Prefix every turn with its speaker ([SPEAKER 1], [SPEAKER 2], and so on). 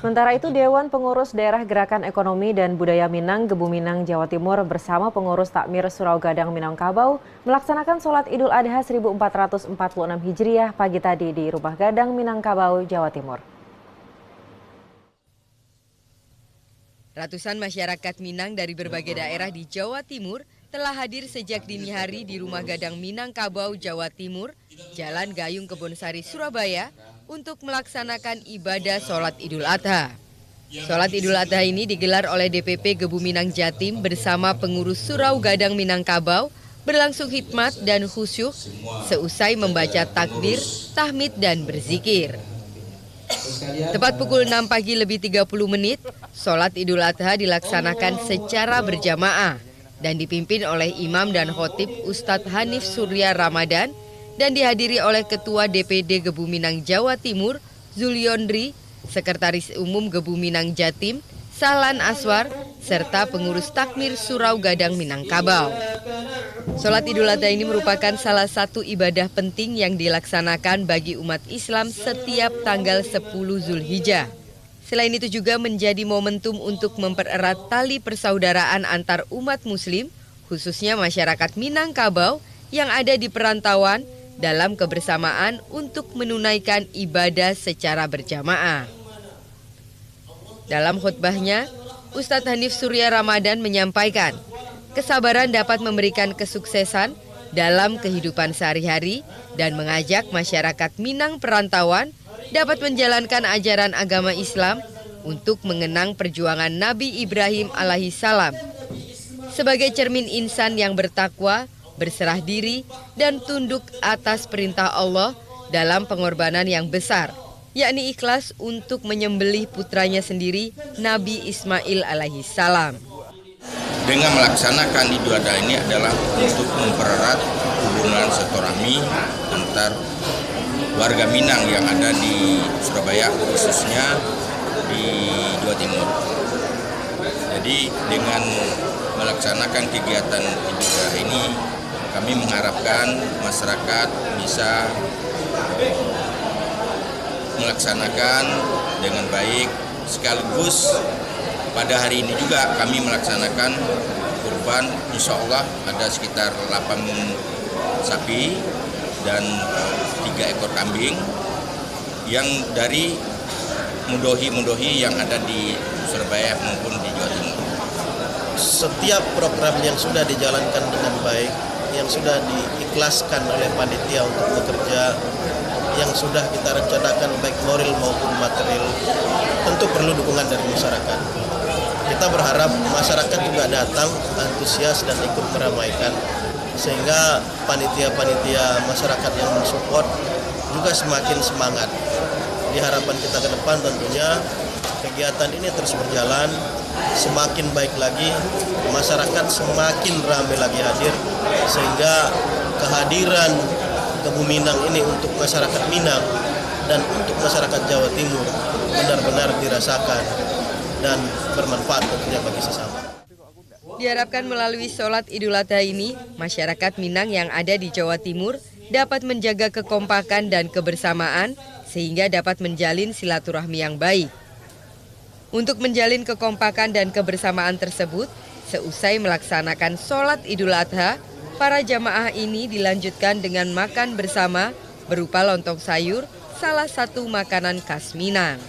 [SPEAKER 1] Sementara itu, Dewan Pengurus Daerah Gerakan Ekonomi dan Budaya Minang, Gebu Minang, Jawa Timur bersama pengurus Takmir Surau Gadang Minangkabau melaksanakan sholat Idul Adha 1446 Hijriah pagi tadi di Rumah Gadang Minangkabau, Jawa Timur.
[SPEAKER 2] Ratusan masyarakat Minang dari berbagai daerah di Jawa Timur telah hadir sejak dini hari di Rumah Gadang Minangkabau, Jawa Timur, Jalan Gayung Kebonsari, Surabaya, untuk melaksanakan ibadah sholat Idul Adha. Sholat Idul Adha ini digelar oleh DPP Gebu Minang Jatim bersama pengurus Surau Gadang Minangkabau, berlangsung hikmat dan khusyuk seusai membaca takbir, tahmid dan berzikir. Tepat pukul 6 pagi lebih 30 menit, sholat Idul Adha dilaksanakan secara berjamaah dan dipimpin oleh Imam dan Khotib Ustadz Hanif Surya Ramadan dan dihadiri oleh Ketua DPD Gebu Minang Jawa Timur, Zuliondri, Sekretaris Umum Gebu Minang Jatim, Sahlan Aswar, serta pengurus Takmir Surau Gadang Minangkabau. Sholat Idul Adha ini merupakan salah satu ibadah penting yang dilaksanakan bagi umat Islam setiap tanggal 10 Zulhijjah. Selain itu juga menjadi momentum untuk mempererat tali persaudaraan antar umat Muslim, khususnya masyarakat Minangkabau yang ada di perantauan, dalam kebersamaan untuk menunaikan ibadah secara berjamaah. Dalam khutbahnya, Ustadz Hanif Surya Ramadan menyampaikan, kesabaran dapat memberikan kesuksesan dalam kehidupan sehari-hari dan mengajak masyarakat Minang perantauan dapat menjalankan ajaran agama Islam untuk mengenang perjuangan Nabi Ibrahim alaihissalam sebagai cermin insan yang bertakwa, berserah diri, dan tunduk atas perintah Allah dalam pengorbanan yang besar, yakni ikhlas untuk menyembelih putranya sendiri, Nabi Ismail alaihissalam.
[SPEAKER 3] Dengan melaksanakan Idul Adha ini adalah untuk mempererat hubungan silaturahmi antar warga Minang yang ada di Surabaya, khususnya di Jawa Timur. Jadi dengan melaksanakan kegiatan Idul Adha ini, kami mengharapkan masyarakat bisa melaksanakan dengan baik, sekaligus pada hari ini juga kami melaksanakan kurban, insya Allah ada sekitar 8 sapi dan 3 ekor kambing yang dari mudohi-mudohi yang ada di Surabaya maupun di Jawa Timur.
[SPEAKER 4] Setiap program yang sudah dijalankan dengan baik, yang sudah diikhlaskan oleh panitia untuk bekerja, yang sudah kita rencanakan baik moral maupun material, tentu perlu dukungan dari masyarakat. Kita berharap masyarakat juga datang antusias dan ikut meramaikan, sehingga panitia-panitia masyarakat yang mensupport juga semakin semangat. Di harapan kita ke depan tentunya kegiatan ini terus berjalan, semakin baik lagi, masyarakat semakin ramai lagi hadir, sehingga kehadiran Gebu Minang ini untuk masyarakat Minang dan untuk masyarakat Jawa Timur benar-benar dirasakan dan bermanfaat tentunya bagi sesama.
[SPEAKER 2] Diharapkan melalui sholat Idul Adha ini, masyarakat Minang yang ada di Jawa Timur dapat menjaga kekompakan dan kebersamaan sehingga dapat menjalin silaturahmi yang baik. Untuk menjalin kekompakan dan kebersamaan tersebut, seusai melaksanakan sholat Idul Adha, para jamaah ini dilanjutkan dengan makan bersama berupa lontong sayur, salah satu makanan khas Minang.